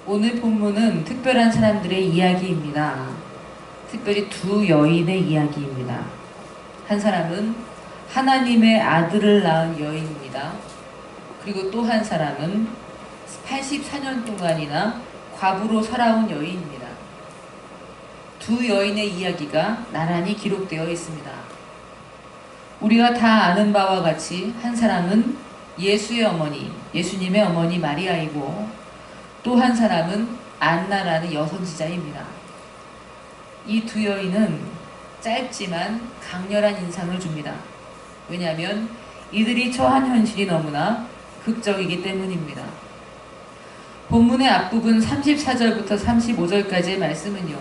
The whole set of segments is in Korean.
오늘 본문은 특별한 사람들의 이야기입니다. 특별히 두 여인의 이야기입니다. 한 사람은 하나님의 아들을 낳은 여인입니다. 그리고 또 한 사람은 84년 동안이나 과부로 살아온 여인입니다. 두 여인의 이야기가 나란히 기록되어 있습니다. 우리가 다 아는 바와 같이 한 사람은 예수의 어머니, 예수님의 어머니 마리아이고 또 한 사람은 안나라는 여선지자입니다. 이 두 여인은 짧지만 강렬한 인상을 줍니다. 왜냐하면 이들이 처한 현실이 너무나 극적이기 때문입니다. 본문의 앞부분 34절부터 35절까지의 말씀은요,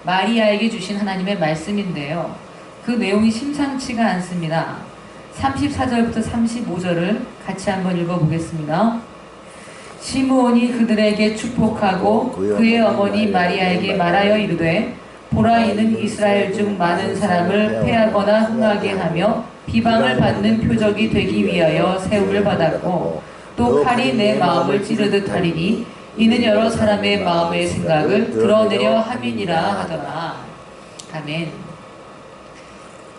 마리아에게 주신 하나님의 말씀인데요. 그 내용이 심상치가 않습니다. 34절부터 35절을 같이 한번 읽어보겠습니다. 시므온이 그들에게 축복하고 그의 어머니 마리아에게 말하여 이르되 보라 이는 이스라엘 중 많은 사람을 패하거나 흥하게 하며 비방을 받는 표적이 되기 위하여 세움을 받았고 또 칼이 내 마음을 찌르듯 하리니 이는 여러 사람의 마음의 생각을 드러내려 함이니라 하더라. 아멘.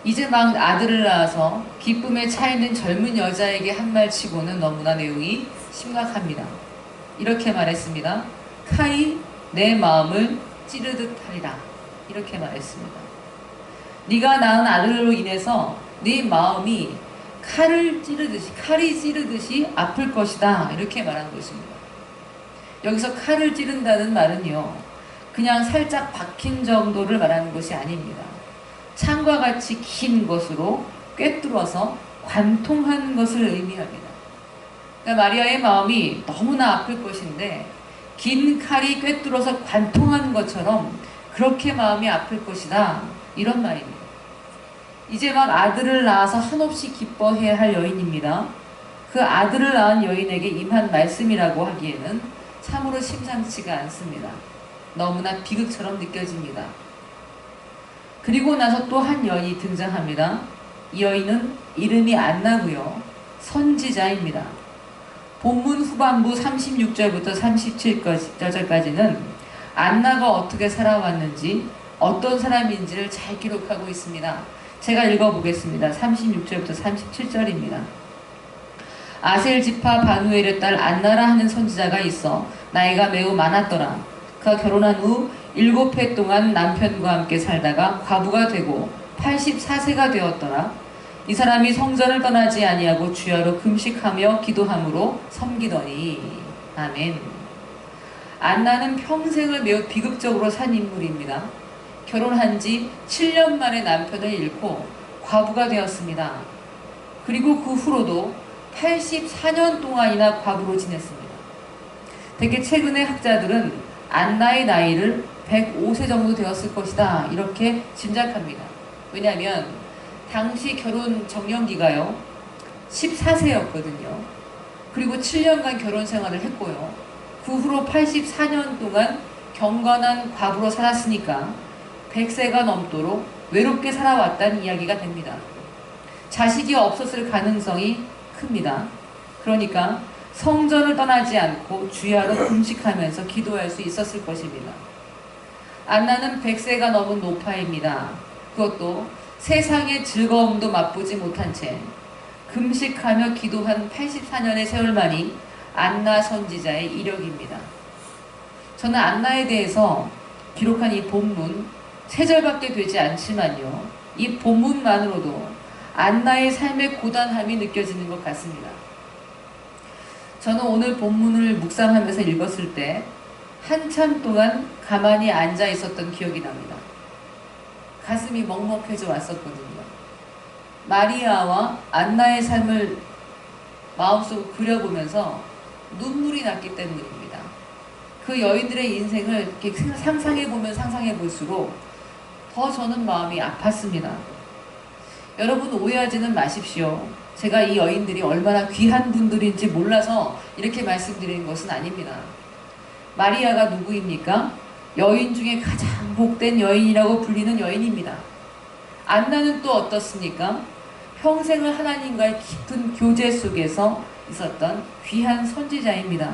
이제 막 아들을 낳아서 기쁨에 차있는 젊은 여자에게 한 말 치고는 너무나 내용이 심각합니다. 이렇게 말했습니다. 칼이 내 마음을 찌르듯 하리라. 이렇게 말했습니다. 네가 낳은 아들로 인해서 네 마음이 칼이 찌르듯이 아플 것이다. 이렇게 말한 것입니다. 여기서 칼을 찌른다는 말은요, 그냥 살짝 박힌 정도를 말하는 것이 아닙니다. 창과 같이 긴 것으로 꿰뚫어서 관통한 것을 의미합니다. 그러니까 마리아의 마음이 너무나 아플 것인데 긴 칼이 꿰뚫어서 관통한 것처럼 그렇게 마음이 아플 것이다. 이런 말입니다. 이제 막 아들을 낳아서 한없이 기뻐해야 할 여인입니다. 그 아들을 낳은 여인에게 임한 말씀이라고 하기에는 참으로 심상치가 않습니다. 너무나 비극처럼 느껴집니다. 그리고 나서 또 한 여인이 등장합니다. 이 여인은 이름이 안나고요, 선지자입니다. 본문 후반부 36절부터 37절까지는 안나가 어떻게 살아왔는지, 어떤 사람인지를 잘 기록하고 있습니다. 제가 읽어보겠습니다. 36절부터 37절입니다. 아셀 지파 바누엘의 딸 안나라 하는 선지자가 있어 나이가 매우 많았더라. 그가 결혼한 후 7해 동안 남편과 함께 살다가 과부가 되고 84세가 되었더라. 이 사람이 성전을 떠나지 아니하고 주야로 금식하며 기도함으로 섬기더니. 아멘. 안나는 평생을 매우 비극적으로 산 인물입니다. 결혼한 지 7년 만에 남편을 잃고 과부가 되었습니다. 그리고 그 후로도 84년 동안이나 과부로 지냈습니다. 되게 최근의 학자들은 안나의 나이를 105세 정도 되었을 것이다. 이렇게 짐작합니다. 왜냐하면 당시 결혼 정년기가요 14세였거든요. 그리고 7년간 결혼 생활을 했고요. 그 후로 84년 동안 경건한 과부로 살았으니까 100세가 넘도록 외롭게 살아왔다는 이야기가 됩니다. 자식이 없었을 가능성이 큽니다. 그러니까 성전을 떠나지 않고 주야로 금식하면서 기도할 수 있었을 것입니다. 안나는 100세가 넘은 노파입니다. 그것도 세상의 즐거움도 맛보지 못한 채 금식하며 기도한 84년의 세월만이 안나 선지자의 이력입니다. 저는 안나에 대해서 기록한 이 본문 3절밖에 되지 않지만요, 이 본문만으로도 안나의 삶의 고단함이 느껴지는 것 같습니다. 저는 오늘 본문을 묵상하면서 읽었을 때 한참 동안 가만히 앉아 있었던 기억이 납니다. 가슴이 먹먹해져 왔었거든요. 마리아와 안나의 삶을 마음속으로 그려보면서 눈물이 났기 때문입니다. 그 여인들의 인생을 이렇게 상상해보면 상상해볼수록 더 저는 마음이 아팠습니다. 여러분 오해하지는 마십시오. 제가 이 여인들이 얼마나 귀한 분들인지 몰라서 이렇게 말씀드리는 것은 아닙니다. 마리아가 누구입니까? 여인 중에 가장 복된 여인이라고 불리는 여인입니다. 안나는 또 어떻습니까? 평생을 하나님과의 깊은 교제 속에서 있었던 귀한 선지자입니다.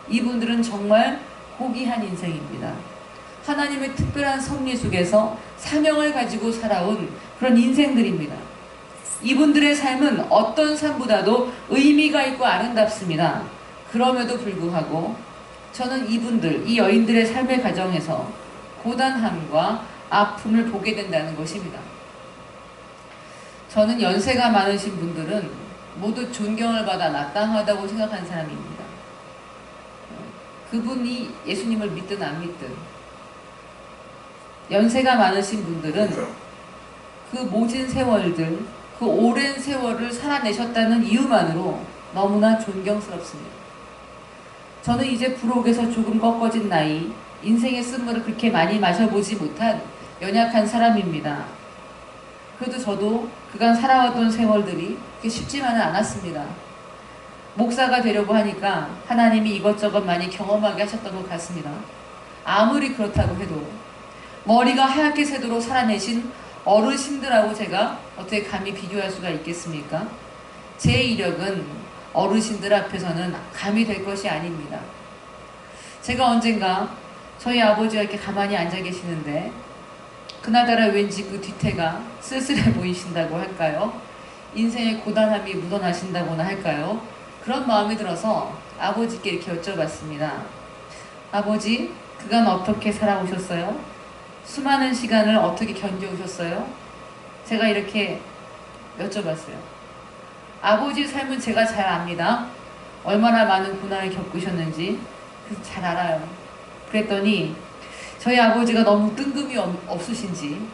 이분들은 정말 고귀한 인생입니다. 하나님의 특별한 섭리 속에서 사명을 가지고 살아온 그런 인생들입니다. 이분들의 삶은 어떤 삶보다도 의미가 있고 아름답습니다. 그럼에도 불구하고 저는 이분들, 이 여인들의 삶의 과정에서 고단함과 아픔을 보게 된다는 것입니다. 저는 연세가 많으신 분들은 모두 존경을 받아 마땅하다고 생각하는 사람입니다. 그분이 예수님을 믿든 안 믿든 연세가 많으신 분들은 그 모진 세월들, 그 오랜 세월을 살아내셨다는 이유만으로 너무나 존경스럽습니다. 저는 이제 부록에서 조금 꺾어진 나이, 인생의 쓴물을 그렇게 많이 마셔보지 못한 연약한 사람입니다. 그래도 저도 그간 살아왔던 세월들이 그렇게 쉽지만은 않았습니다. 목사가 되려고 하니까 하나님이 이것저것 많이 경험하게 하셨던 것 같습니다. 아무리 그렇다고 해도 머리가 하얗게 새도록 살아내신 어르신들하고 제가 어떻게 감히 비교할 수가 있겠습니까? 제 이력은 어르신들 앞에서는 감이 될 것이 아닙니다. 제가 언젠가 저희 아버지가 이렇게 가만히 앉아 계시는데 그나저나 왠지 그 뒤태가 쓸쓸해 보이신다고 할까요? 인생의 고단함이 묻어나신다고나 할까요? 그런 마음이 들어서 아버지께 이렇게 여쭤봤습니다. 아버지, 그간 어떻게 살아오셨어요? 수많은 시간을 어떻게 견뎌오셨어요? 제가 이렇게 여쭤봤어요. 아버지 삶은 제가 잘 압니다. 얼마나 많은 고난을 겪으셨는지 잘 알아요. 그랬더니 저희 아버지가 너무 뜬금이 없으신지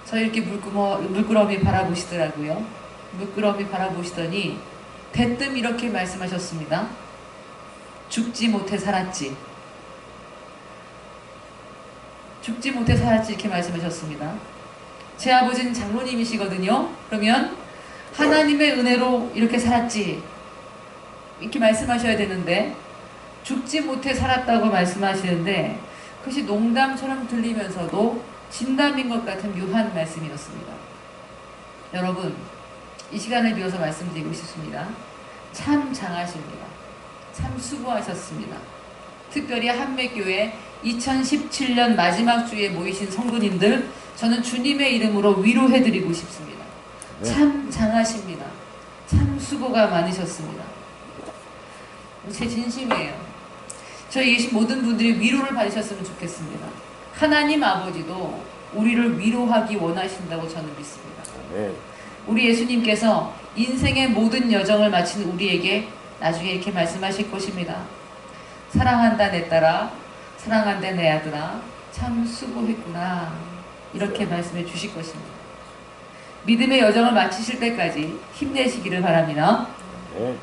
저희 이렇게 물끄러미 바라보시더라고요. 물끄러미 바라보시더니 대뜸 이렇게 말씀하셨습니다. 죽지 못해 살았지. 죽지 못해 살았지 이렇게 말씀하셨습니다. 제 아버지는 장로님이시거든요. 그러면 하나님의 은혜로 이렇게 살았지 이렇게 말씀하셔야 되는데 죽지 못해 살았다고 말씀하시는데 그것이 농담처럼 들리면서도 진담인 것 같은 묘한 말씀이었습니다. 여러분, 이 시간을 비워서 말씀드리고 싶습니다. 참 장하십니다. 참 수고하셨습니다. 특별히 한매교회 2017년 마지막 주에 모이신 성도님들, 저는 주님의 이름으로 위로해드리고 싶습니다. 네. 참 장하십니다. 참 수고가 많으셨습니다. 제 진심이에요. 저희 계신 모든 분들이 위로를 받으셨으면 좋겠습니다. 하나님 아버지도 우리를 위로하기 원하신다고 저는 믿습니다. 네. 우리 예수님께서 인생의 모든 여정을 마친 우리에게 나중에 이렇게 말씀하실 것입니다. 사랑한다 내 딸아, 사랑한다 내 아들아, 참 수고했구나 이렇게 말씀해 주실 것입니다. 믿음의 여정을 마치실 때까지 힘내시기를 바랍니다. 네.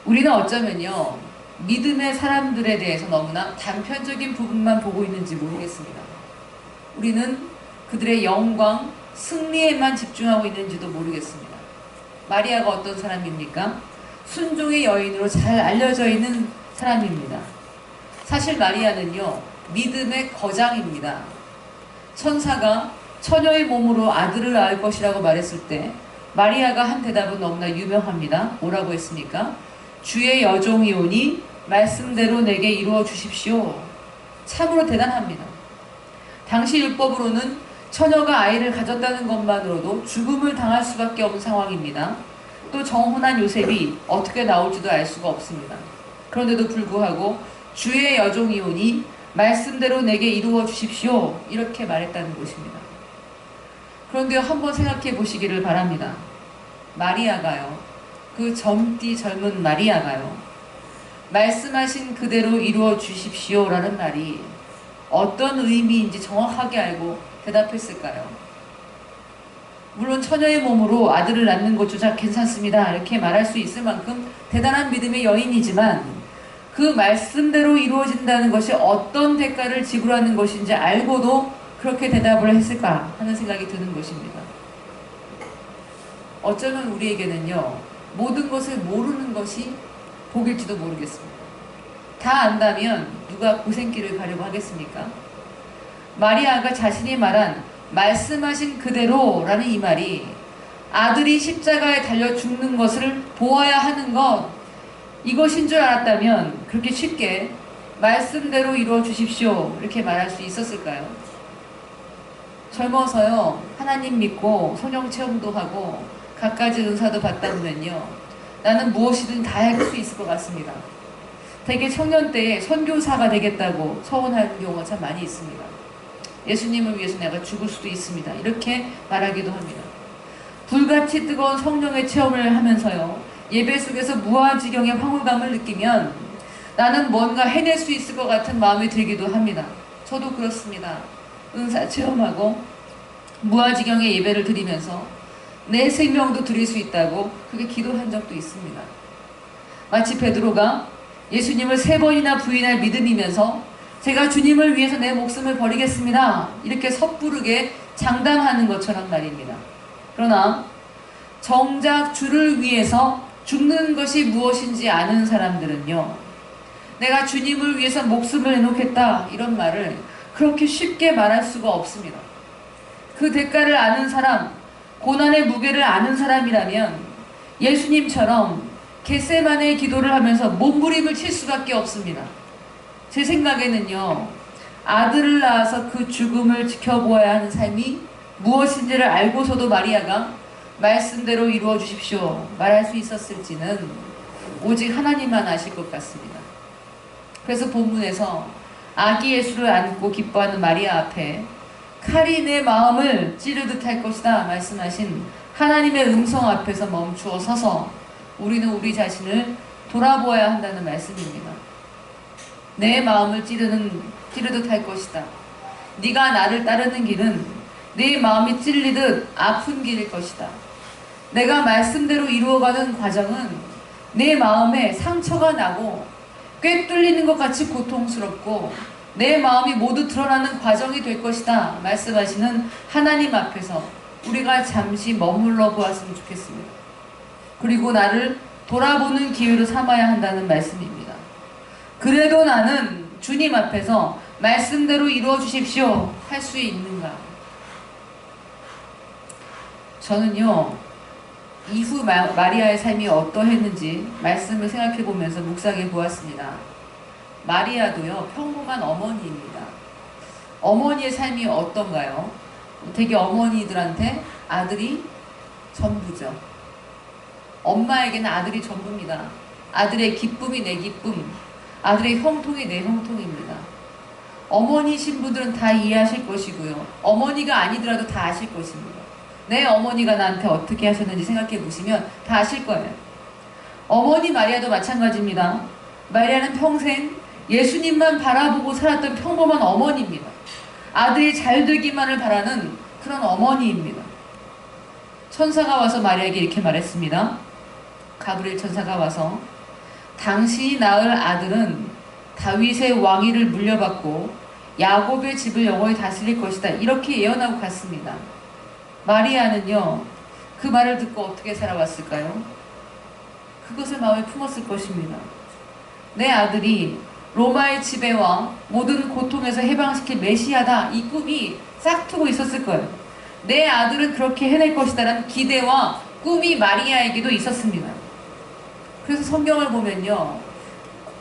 우리는 어쩌면요 믿음의 사람들에 대해서 너무나 단편적인 부분만 보고 있는지 모르겠습니다. 우리는 그들의 영광, 승리에만 집중하고 있는지도 모르겠습니다. 마리아가 어떤 사람입니까? 순종의 여인으로 잘 알려져 있는 사람입니다. 사실 마리아는요 믿음의 거장입니다. 천사가 처녀의 몸으로 아들을 낳을 것이라고 말했을 때 마리아가 한 대답은 너무나 유명합니다. 뭐라고 했습니까? 주의 여종이오니 말씀대로 내게 이루어 주십시오. 참으로 대단합니다. 당시 율법으로는 처녀가 아이를 가졌다는 것만으로도 죽음을 당할 수밖에 없는 상황입니다. 또 정혼한 요셉이 어떻게 나올지도 알 수가 없습니다. 그런데도 불구하고 주의 여종이오니 말씀대로 내게 이루어 주십시오. 이렇게 말했다는 것입니다. 그런데 한번 생각해 보시기를 바랍니다. 마리아가요. 그 젊디 젊은 마리아가요. 말씀하신 그대로 이루어 주십시오 라는 말이 어떤 의미인지 정확하게 알고 대답했을까요? 물론 처녀의 몸으로 아들을 낳는 것조차 괜찮습니다 이렇게 말할 수 있을 만큼 대단한 믿음의 여인이지만 그 말씀대로 이루어진다는 것이 어떤 대가를 지불하는 것인지 알고도 그렇게 대답을 했을까 하는 생각이 드는 것입니다. 어쩌면 우리에게는요 모든 것을 모르는 것이 복일지도 모르겠습니다. 다 안다면 누가 고생길을 가려고 하겠습니까? 마리아가 자신이 말한 말씀하신 그대로 라는 이 말이 아들이 십자가에 달려 죽는 것을 보아야 하는 것 이것인 줄 알았다면 그렇게 쉽게 말씀대로 이루어 주십시오. 이렇게 말할 수 있었을까요? 젊어서요, 하나님 믿고 성령 체험도 하고 갖가지 은사도 받다 보면요, 나는 무엇이든 다 할 수 있을 것 같습니다. 되게 청년 때에 선교사가 되겠다고 서원하는 경우가 참 많이 있습니다. 예수님을 위해서 내가 죽을 수도 있습니다. 이렇게 말하기도 합니다. 불같이 뜨거운 성령의 체험을 하면서요, 예배 속에서 무아지경의 황홀감을 느끼면 나는 뭔가 해낼 수 있을 것 같은 마음이 들기도 합니다. 저도 그렇습니다. 은사 체험하고 무아지경의 예배를 드리면서 내 생명도 드릴 수 있다고 그렇게 기도한 적도 있습니다. 마치 베드로가 예수님을 3번이나 부인할 믿음이면서 제가 주님을 위해서 내 목숨을 버리겠습니다, 이렇게 섣부르게 장담하는 것처럼 말입니다. 그러나 정작 주를 위해서 죽는 것이 무엇인지 아는 사람들은요, 내가 주님을 위해서 목숨을 내놓겠다, 이런 말을 그렇게 쉽게 말할 수가 없습니다. 그 대가를 아는 사람, 고난의 무게를 아는 사람이라면 예수님처럼 겟세마네의 기도를 하면서 몸부림을 칠 수밖에 없습니다. 제 생각에는요, 아들을 낳아서 그 죽음을 지켜보아야 하는 삶이 무엇인지를 알고서도 마리아가 말씀대로 이루어 주십시오 말할 수 있었을지는 오직 하나님만 아실 것 같습니다. 그래서 본문에서 아기 예수를 안고 기뻐하는 마리아 앞에 칼이 내 마음을 찌르듯 할 것이다 말씀하신 하나님의 음성 앞에서 멈추어 서서 우리는 우리 자신을 돌아보아야 한다는 말씀입니다. 내 마음을 찌르듯 할 것이다. 네가 나를 따르는 길은 네 마음이 찔리듯 아픈 길일 것이다. 내가 말씀대로 이루어가는 과정은 내 마음에 상처가 나고 꿰뚫리는 것 같이 고통스럽고 내 마음이 모두 드러나는 과정이 될 것이다 말씀하시는 하나님 앞에서 우리가 잠시 머물러 보았으면 좋겠습니다. 그리고 나를 돌아보는 기회로 삼아야 한다는 말씀입니다. 그래도 나는 주님 앞에서 말씀대로 이루어 주십시오 할 수 있는가? 저는요, 이후 마리아의 삶이 어떠했는지 말씀을 생각해 보면서 묵상해 보았습니다. 마리아도요, 평범한 어머니입니다. 어머니의 삶이 어떤가요? 되게 어머니들한테 아들이 전부죠. 엄마에게는 아들이 전부입니다. 아들의 기쁨이 내 기쁨, 아들의 형통이 내 형통입니다. 어머니신 분들은 다 이해하실 것이고요, 어머니가 아니더라도 다 아실 것입니다. 내 어머니가 나한테 어떻게 하셨는지 생각해 보시면 다 아실 거예요. 어머니 마리아도 마찬가지입니다. 마리아는 평생 예수님만 바라보고 살았던 평범한 어머니입니다. 아들이 잘 되기만을 바라는 그런 어머니입니다. 천사가 와서 마리아에게 이렇게 말했습니다. 가브리엘 천사가 와서 당신이 낳을 아들은 다윗의 왕위를 물려받고 야곱의 집을 영원히 다스릴 것이다, 이렇게 예언하고 갔습니다. 마리아는요, 그 말을 듣고 어떻게 살아왔을까요? 그것을 마음에 품었을 것입니다. 내 아들이 로마의 지배와 모든 고통에서 해방시킬 메시아다, 이 꿈이 싹트고 있었을 거예요. 내 아들은 그렇게 해낼 것이다라는 기대와 꿈이 마리아에게도 있었습니다. 그래서 성경을 보면요,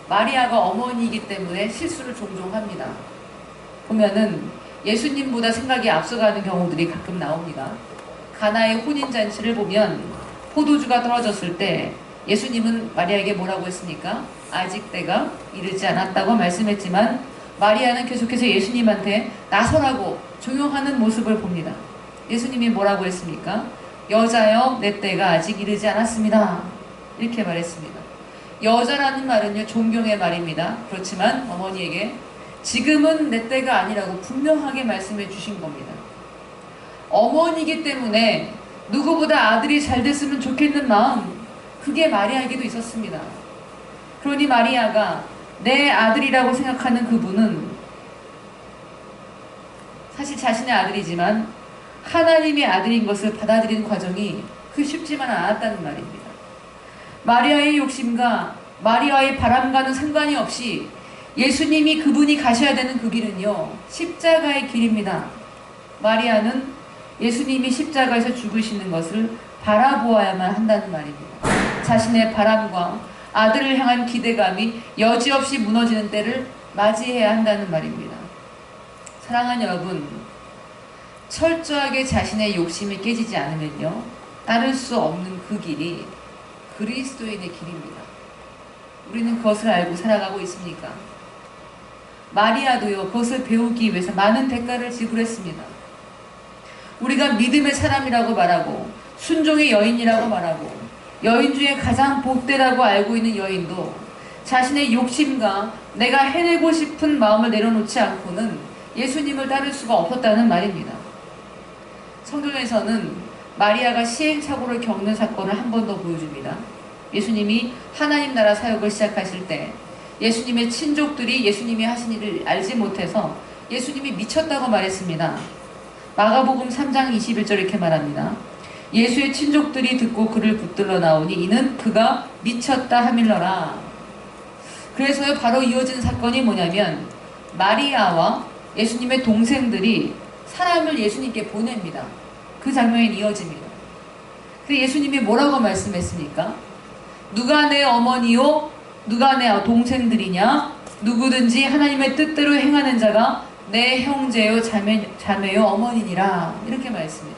마리아가 어머니이기 때문에 실수를 종종 합니다. 보면은 예수님보다 생각이 앞서가는 경우들이 가끔 나옵니다. 가나의 혼인잔치를 보면 포도주가 떨어졌을 때 예수님은 마리아에게 뭐라고 했습니까? 아직 때가 이르지 않았다고 말씀했지만 마리아는 계속해서 예수님한테 나서라고 종용하는 모습을 봅니다. 예수님이 뭐라고 했습니까? 여자여, 내 때가 아직 이르지 않았습니다, 이렇게 말했습니다. 여자라는 말은요, 존경의 말입니다. 그렇지만 어머니에게 지금은 내 때가 아니라고 분명하게 말씀해 주신 겁니다. 어머니이기 때문에 누구보다 아들이 잘 됐으면 좋겠는 마음, 그게 마리아에게도 있었습니다. 그러니 마리아가 내 아들이라고 생각하는 그분은 사실 자신의 아들이지만 하나님의 아들인 것을 받아들이는 과정이 쉽지만 않았다는 말입니다. 마리아의 욕심과 마리아의 바람과는 상관이 없이 예수님이 그분이 가셔야 되는 그 길은요, 십자가의 길입니다. 마리아는 예수님이 십자가에서 죽으시는 것을 바라보아야만 한다는 말입니다. 자신의 바람과 아들을 향한 기대감이 여지없이 무너지는 때를 맞이해야 한다는 말입니다. 사랑하는 여러분, 철저하게 자신의 욕심이 깨지지 않으면요, 따를 수 없는 그 길이 그리스도인의 길입니다. 우리는 그것을 알고 살아가고 있습니까? 마리아도요, 그것을 배우기 위해서 많은 대가를 지불했습니다. 우리가 믿음의 사람이라고 말하고 순종의 여인이라고 말하고 여인 중에 가장 복되다고 알고 있는 여인도 자신의 욕심과 내가 해내고 싶은 마음을 내려놓지 않고는 예수님을 따를 수가 없었다는 말입니다. 성경에서는 마리아가 시행착오를 겪는 사건을 한 번 더 보여줍니다. 예수님이 하나님 나라 사역을 시작하실 때 예수님의 친족들이 예수님이 하신 일을 알지 못해서 예수님이 미쳤다고 말했습니다. 마가복음 3장 21절 이렇게 말합니다. 예수의 친족들이 듣고 그를 붙들러 나오니 이는 그가 미쳤다 하밀러라. 그래서요, 바로 이어진 사건이 뭐냐면 마리아와 예수님의 동생들이 사람을 예수님께 보냅니다. 그 장면이 이어집니다. 그래서 예수님이 뭐라고 말씀했습니까? 누가 내 어머니요? 누가 내 동생들이냐? 누구든지 하나님의 뜻대로 행하는 자가 내 형제요 자매요 어머니니라. 이렇게 말씀해요.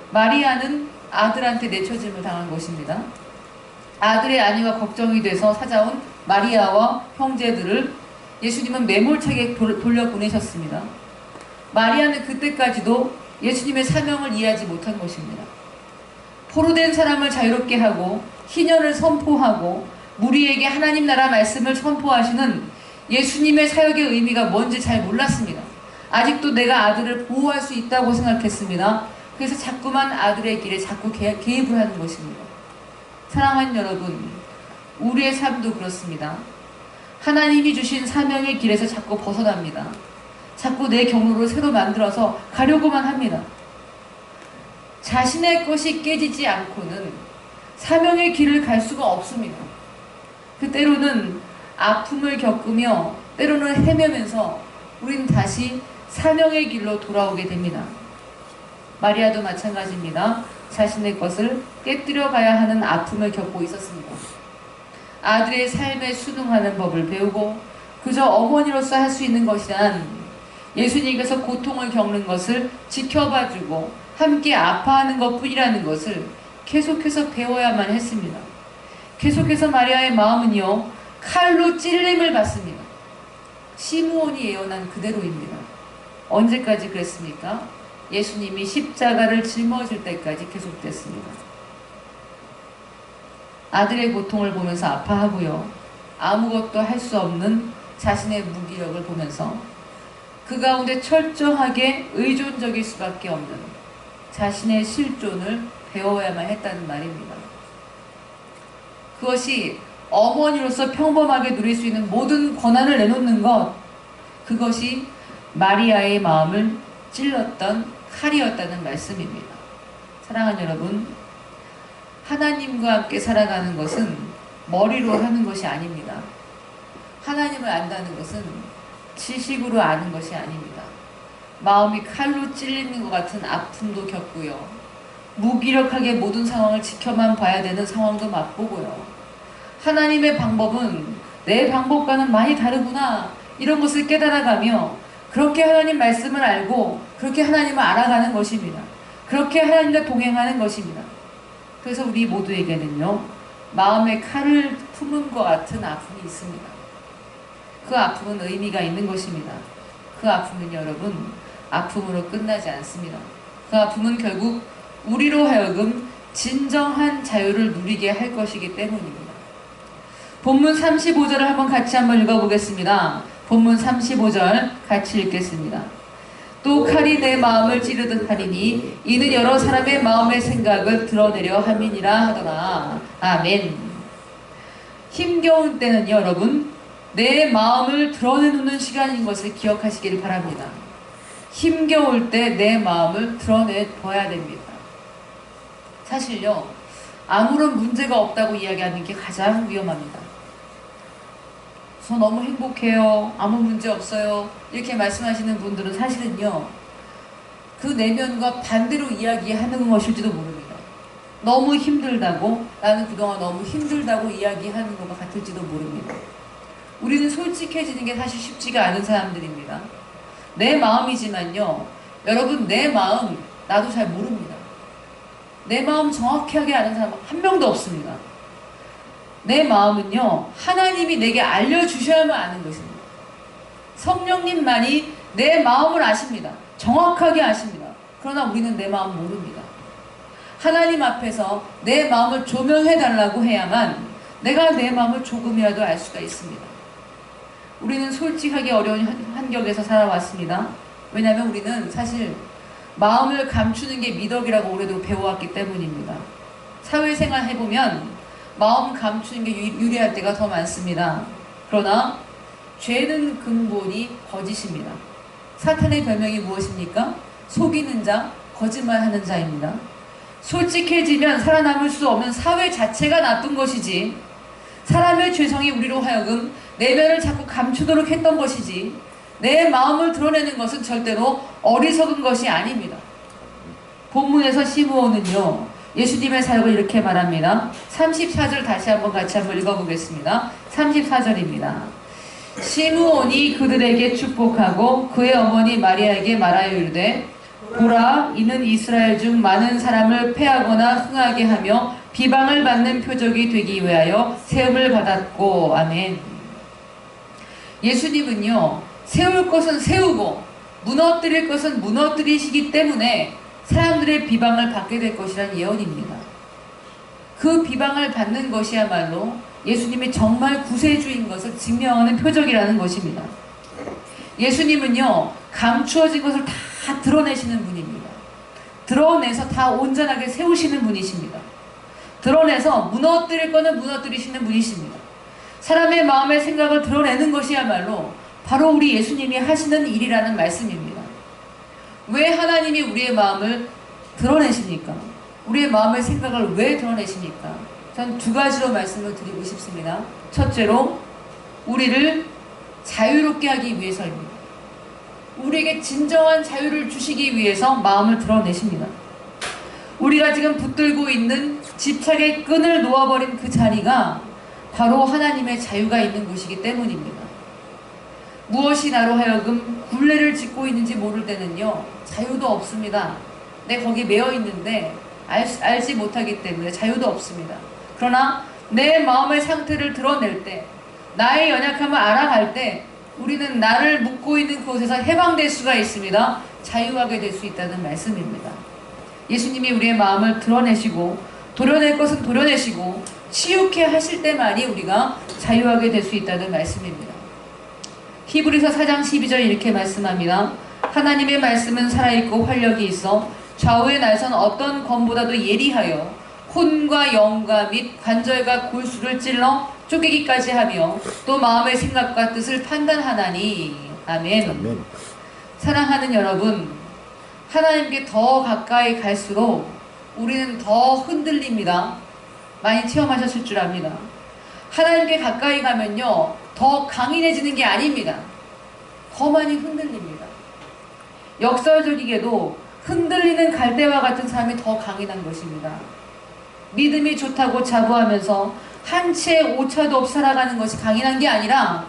마리아는 아들한테 내처짐을 당한 것입니다. 아들의 안위가 걱정이 돼서 찾아온 마리아와 형제들을 예수님은 매몰차게 돌려보내셨습니다. 마리아는 그때까지도 예수님의 사명을 이해하지 못한 것입니다. 포로된 사람을 자유롭게 하고 희년을 선포하고 무리에게 하나님 나라 말씀을 선포하시는 예수님의 사역의 의미가 뭔지 잘 몰랐습니다. 아직도 내가 아들을 보호할 수 있다고 생각했습니다. 그래서 자꾸만 아들의 길에 자꾸 개입을 하는 것입니다. 사랑하는 여러분, 우리의 삶도 그렇습니다. 하나님이 주신 사명의 길에서 자꾸 벗어납니다. 자꾸 내 경로를 새로 만들어서 가려고만 합니다. 자신의 것이 깨지지 않고는 사명의 길을 갈 수가 없습니다. 때로는 아픔을 겪으며 때로는 헤매면서 우리는 다시 사명의 길로 돌아오게 됩니다. 마리아도 마찬가지입니다. 자신의 것을 깨뜨려 가야 하는 아픔을 겪고 있었습니다. 아들의 삶에 순응하는 법을 배우고 그저 어머니로서 할 수 있는 것이란 예수님께서 고통을 겪는 것을 지켜봐주고 함께 아파하는 것뿐이라는 것을 계속해서 배워야만 했습니다. 계속해서 마리아의 마음은요, 칼로 찔림을 받습니다. 시므온이 예언한 그대로입니다. 언제까지 그랬습니까? 예수님이 십자가를 짊어질 때까지 계속됐습니다. 아들의 고통을 보면서 아파하고요, 아무것도 할 수 없는 자신의 무기력을 보면서 그 가운데 철저하게 의존적일 수밖에 없는 자신의 실존을 배워야만 했다는 말입니다. 그것이 어머니로서 평범하게 누릴 수 있는 모든 권한을 내놓는 것, 그것이 마리아의 마음을 찔렀던 칼이었다는 말씀입니다. 사랑하는 여러분, 하나님과 함께 살아가는 것은 머리로 하는 것이 아닙니다. 하나님을 안다는 것은 지식으로 아는 것이 아닙니다. 마음이 칼로 찔리는 것 같은 아픔도 겪고요, 무기력하게 모든 상황을 지켜만 봐야 되는 상황도 맛보고요, 하나님의 방법은 내 방법과는 많이 다르구나, 이런 것을 깨달아가며 그렇게 하나님 말씀을 알고 그렇게 하나님을 알아가는 것입니다. 그렇게 하나님과 동행하는 것입니다. 그래서 우리 모두에게는요, 마음의 칼을 품은 것 같은 아픔이 있습니다. 그 아픔은 의미가 있는 것입니다. 그 아픔은 여러분, 아픔으로 끝나지 않습니다. 그 아픔은 결국 우리로 하여금 진정한 자유를 누리게 할 것이기 때문입니다. 본문 35절을 한번 읽어보겠습니다. 본문 35절 같이 읽겠습니다. 또 칼이 내 마음을 찌르듯 하리니 이는 여러 사람의 마음의 생각을 드러내려 함이니라 하더라. 아멘. 힘겨운 때는요, 여러분, 내 마음을 드러내놓는 시간인 것을 기억하시길 바랍니다. 힘겨울 때 내 마음을 드러내봐야 됩니다. 사실요, 아무런 문제가 없다고 이야기하는 게 가장 위험합니다. 저 너무 행복해요, 아무 문제 없어요, 이렇게 말씀하시는 분들은 사실은요, 그 내면과 반대로 이야기하는 것일지도 모릅니다. 너무 힘들다고, 나는 그동안 너무 힘들다고 이야기하는 것과 같을지도 모릅니다. 우리는 솔직해지는 게 사실 쉽지가 않은 사람들입니다. 내 마음이지만요, 여러분, 내 마음 나도 잘 모릅니다. 내 마음 정확하게 아는 사람 한 명도 없습니다. 내 마음은요, 하나님이 내게 알려주셔야만 아는 것입니다. 성령님만이 내 마음을 아십니다. 정확하게 아십니다. 그러나 우리는 내 마음 모릅니다. 하나님 앞에서 내 마음을 조명해달라고 해야만 내가 내 마음을 조금이라도 알 수가 있습니다. 우리는 솔직하기 어려운 환경에서 살아왔습니다. 왜냐하면 우리는 사실 마음을 감추는 게 미덕이라고 오래도록 배워왔기 때문입니다. 사회생활 해보면 마음 감추는 게 유리할 때가 더 많습니다. 그러나 죄는 근본이 거짓입니다. 사탄의 별명이 무엇입니까? 속이는 자, 거짓말하는 자입니다. 솔직해지면 살아남을 수 없는 사회 자체가 나쁜 것이지, 사람의 죄성이 우리로 하여금 내면을 자꾸 감추도록 했던 것이지, 내 마음을 드러내는 것은 절대로 어리석은 것이 아닙니다. 본문에서 시므온은요, 예수님의 사역을 이렇게 말합니다. 34절 다시 한번 같이 한번 읽어보겠습니다. 34절입니다. 시므온이 그들에게 축복하고 그의 어머니 마리아에게 말하여 이르되, 보라, 이는 이스라엘 중 많은 사람을 패하거나 흥하게 하며 비방을 받는 표적이 되기 위하여 세움을 받았고. 아멘. 예수님은요, 세울 것은 세우고 무너뜨릴 것은 무너뜨리시기 때문에 사람들의 비방을 받게 될 것이란 예언입니다. 그 비방을 받는 것이야말로 예수님이 정말 구세주인 것을 증명하는 표적이라는 것입니다. 예수님은요, 감추어진 것을 다 드러내시는 분입니다. 드러내서 다 온전하게 세우시는 분이십니다. 드러내서 무너뜨릴 거는 무너뜨리시는 분이십니다. 사람의 마음의 생각을 드러내는 것이야말로 바로 우리 예수님이 하시는 일이라는 말씀입니다. 왜 하나님이 우리의 마음을 드러내십니까? 우리의 마음의 생각을 왜 드러내십니까? 전 두 가지로 말씀을 드리고 싶습니다. 첫째로, 우리를 자유롭게 하기 위해서입니다. 우리에게 진정한 자유를 주시기 위해서 마음을 드러내십니다. 우리가 지금 붙들고 있는 집착의 끈을 놓아버린 그 자리가 바로 하나님의 자유가 있는 곳이기 때문입니다. 무엇이 나로 하여금 굴레를 짓고 있는지 모를 때는요, 자유도 없습니다. 내 거기 매여 있는데 알지 못하기 때문에 자유도 없습니다. 그러나 내 마음의 상태를 드러낼 때, 나의 연약함을 알아갈 때 우리는 나를 묶고 있는 그곳에서 해방될 수가 있습니다. 자유하게 될 수 있다는 말씀입니다. 예수님이 우리의 마음을 드러내시고 도려낼 것은 도려내시고 치유케 하실 때만이 우리가 자유하게 될 수 있다는 말씀입니다. 히브리서 4장 12절 이렇게 말씀합니다. 하나님의 말씀은 살아있고 활력이 있어 좌우의 날선 어떤 검보다도 예리하여 혼과 영과 및 관절과 골수를 찔러 쪼개기까지 하며 또 마음의 생각과 뜻을 판단하나니. 아멘. 아멘. 사랑하는 여러분, 하나님께 더 가까이 갈수록 우리는 더 흔들립니다. 많이 체험하셨을 줄 압니다. 하나님께 가까이 가면요, 더 강인해지는 게 아닙니다. 더 많이 흔들립니다. 역설적이게도 흔들리는 갈대와 같은 사람이 더 강인한 것입니다. 믿음이 좋다고 자부하면서 한 채의 오차도 없이 살아가는 것이 강인한 게 아니라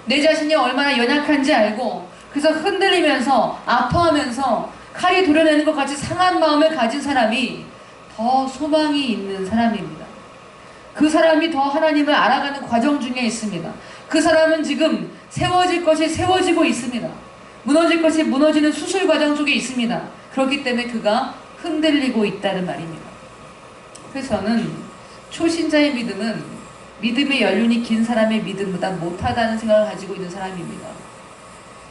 내 자신이 얼마나 연약한지 알고 그래서 흔들리면서 아파하면서 칼이 도려내는 것 같이 상한 마음을 가진 사람이 더 소망이 있는 사람입니다. 그 사람이 더 하나님을 알아가는 과정 중에 있습니다. 그 사람은 지금 세워질 것이 세워지고 있습니다. 무너질 것이 무너지는 수술 과정 속에 있습니다. 그렇기 때문에 그가 흔들리고 있다는 말입니다. 그래서 저는 초신자의 믿음은 믿음의 연륜이 긴 사람의 믿음보다 못하다는 생각을 가지고 있는 사람입니다.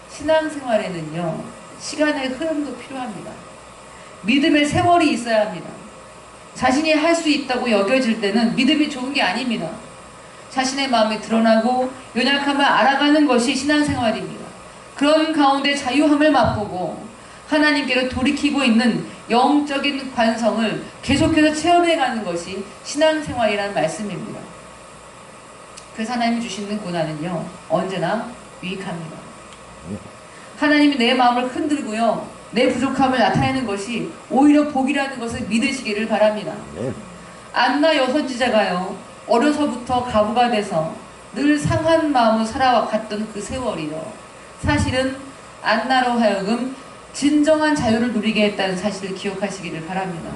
신앙생활에는요, 시간의 흐름도 필요합니다. 믿음의 세월이 있어야 합니다. 자신이 할 수 있다고 여겨질 때는 믿음이 좋은 게 아닙니다. 자신의 마음이 드러나고 연약함을 알아가는 것이 신앙생활입니다. 그런 가운데 자유함을 맛보고 하나님께로 돌이키고 있는 영적인 관성을 계속해서 체험해가는 것이 신앙생활이라는 말씀입니다. 그래서 하나님이 주시는 고난은요, 언제나 유익합니다. 하나님이 내 마음을 흔들고요, 내 부족함을 나타내는 것이 오히려 복이라는 것을 믿으시기를 바랍니다. 안나 여선지자가요, 어려서부터 가부가 돼서 늘 상한 마음으로 살아왔던 그 세월이요. 사실은 안나로 하여금 진정한 자유를 누리게 했다는 사실을 기억하시기를 바랍니다.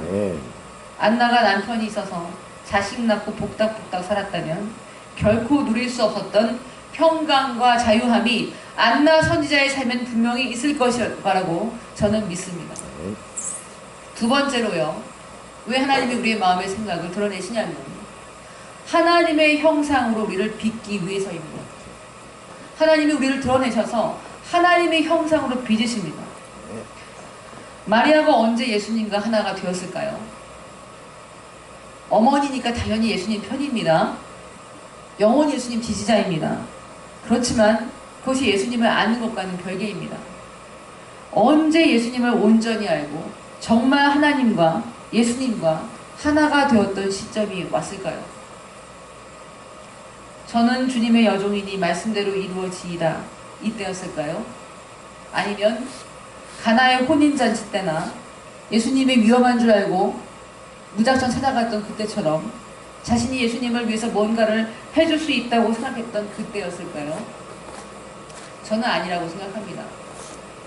안나가 남편이 있어서 자식 낳고 복닥복닥 살았다면 결코 누릴 수 없었던 평강과 자유함이 안나 선지자의 삶엔 분명히 있을 것이라고 저는 믿습니다. 두 번째로요. 왜 하나님이 우리의 마음의 생각을 드러내시냐면 하나님의 형상으로 우리를 빚기 위해서입니다. 하나님이 우리를 드러내셔서 하나님의 형상으로 빚으십니다. 마리아가 언제 예수님과 하나가 되었을까요? 어머니니까 당연히 예수님 편입니다. 영원 예수님 지지자입니다. 그렇지만 그것이 예수님을 아는 것과는 별개입니다. 언제 예수님을 온전히 알고 정말 하나님과 예수님과 하나가 되었던 시점이 왔을까요? 저는 주님의 여종이니 말씀대로 이루어지이다 이때였을까요? 아니면 가나의 혼인잔치 때나 예수님이 위험한 줄 알고 무작정 찾아갔던 그때처럼 자신이 예수님을 위해서 뭔가를 해줄 수 있다고 생각했던 그때였을까요? 저는 아니라고 생각합니다.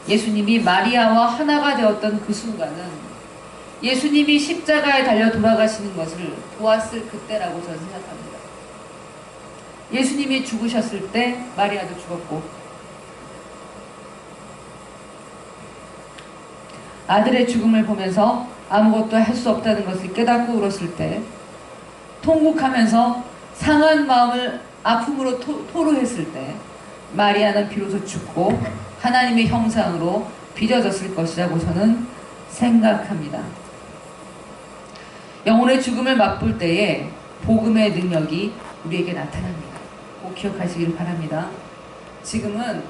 예수님이 마리아와 하나가 되었던 그 순간은 예수님이 십자가에 달려 돌아가시는 것을 보았을 그때라고 저는 생각합니다. 예수님이 죽으셨을 때 마리아도 죽었고 아들의 죽음을 보면서 아무것도 할 수 없다는 것을 깨닫고 울었을 때 통곡하면서 상한 마음을 아픔으로 토로했을 때 마리아는 비로소 죽고 하나님의 형상으로 빚어졌을 것이라고 저는 생각합니다. 영혼의 죽음을 맛볼 때에 복음의 능력이 우리에게 나타납니다. 꼭 기억하시기를 바랍니다. 지금은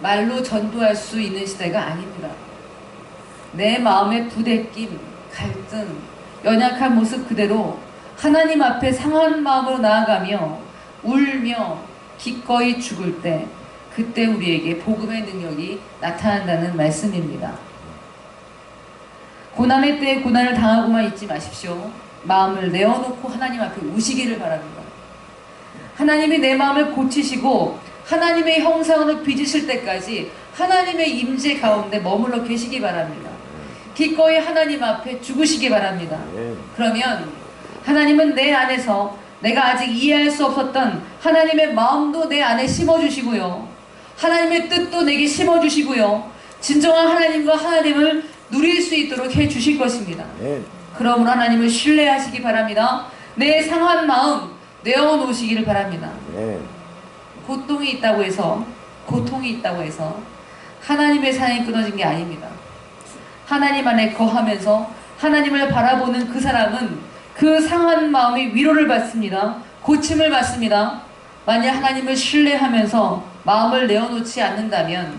말로 전도할 수 있는 시대가 아닙니다. 내 마음의 부대낌, 갈등, 연약한 모습 그대로 하나님 앞에 상한 마음으로 나아가며 울며 기꺼이 죽을 때 그때 우리에게 복음의 능력이 나타난다는 말씀입니다. 고난의 때에 고난을 당하고만 있지 마십시오. 마음을 내어놓고 하나님 앞에 우시기를 바랍니다. 하나님이 내 마음을 고치시고 하나님의 형상으로 빚으실 때까지 하나님의 임재 가운데 머물러 계시기 바랍니다. 기꺼이 하나님 앞에 죽으시기 바랍니다. 그러면 하나님은 내 안에서 내가 아직 이해할 수 없었던 하나님의 마음도 내 안에 심어주시고요. 하나님의 뜻도 내게 심어주시고요. 진정한 하나님과 하나님을 누릴 수 있도록 해주실 것입니다. 그러므로 하나님을 신뢰하시기 바랍니다. 내 상한 마음 내어놓으시기를 바랍니다. 고통이 있다고 해서 하나님의 사랑이 끊어진 게 아닙니다. 하나님 안에 거하면서 하나님을 바라보는 그 사람은 그 상한 마음이 위로를 받습니다. 고침을 받습니다. 만약 하나님을 신뢰하면서 마음을 내어놓지 않는다면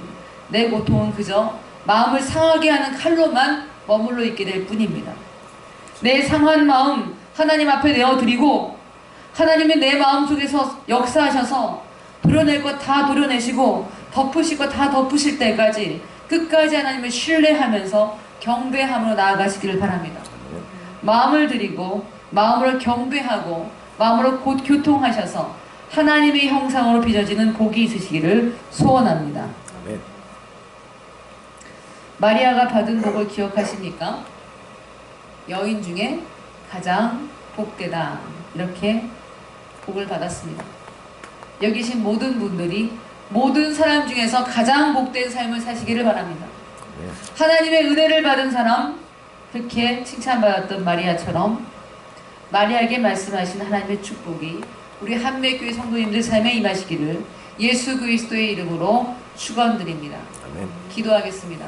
내 고통은 그저 마음을 상하게 하는 칼로만 머물러 있게 될 뿐입니다. 내 상한 마음 하나님 앞에 내어드리고 하나님이 내 마음속에서 역사하셔서 도려낼 것 다 도려내시고 덮으실 것 다 덮으실 때까지 끝까지 하나님을 신뢰하면서 경배함으로 나아가시기를 바랍니다. 마음을 드리고 마음으로 경배하고 마음으로 곧 교통하셔서 하나님의 형상으로 빚어지는 복이 있으시기를 소원합니다. 마리아가 받은 복을 기억하십니까? 여인 중에 가장 복되다 이렇게 복을 받았습니다. 여기 계신 모든 분들이 모든 사람 중에서 가장 복된 삶을 사시기를 바랍니다. 하나님의 은혜를 받은 사람, 그렇게 칭찬받았던 마리아처럼 마리아에게 말씀하신 하나님의 축복이 우리 한매교회 성도님들 삶에 임하시기를 예수 그리스도의 이름으로 축원드립니다. 기도하겠습니다.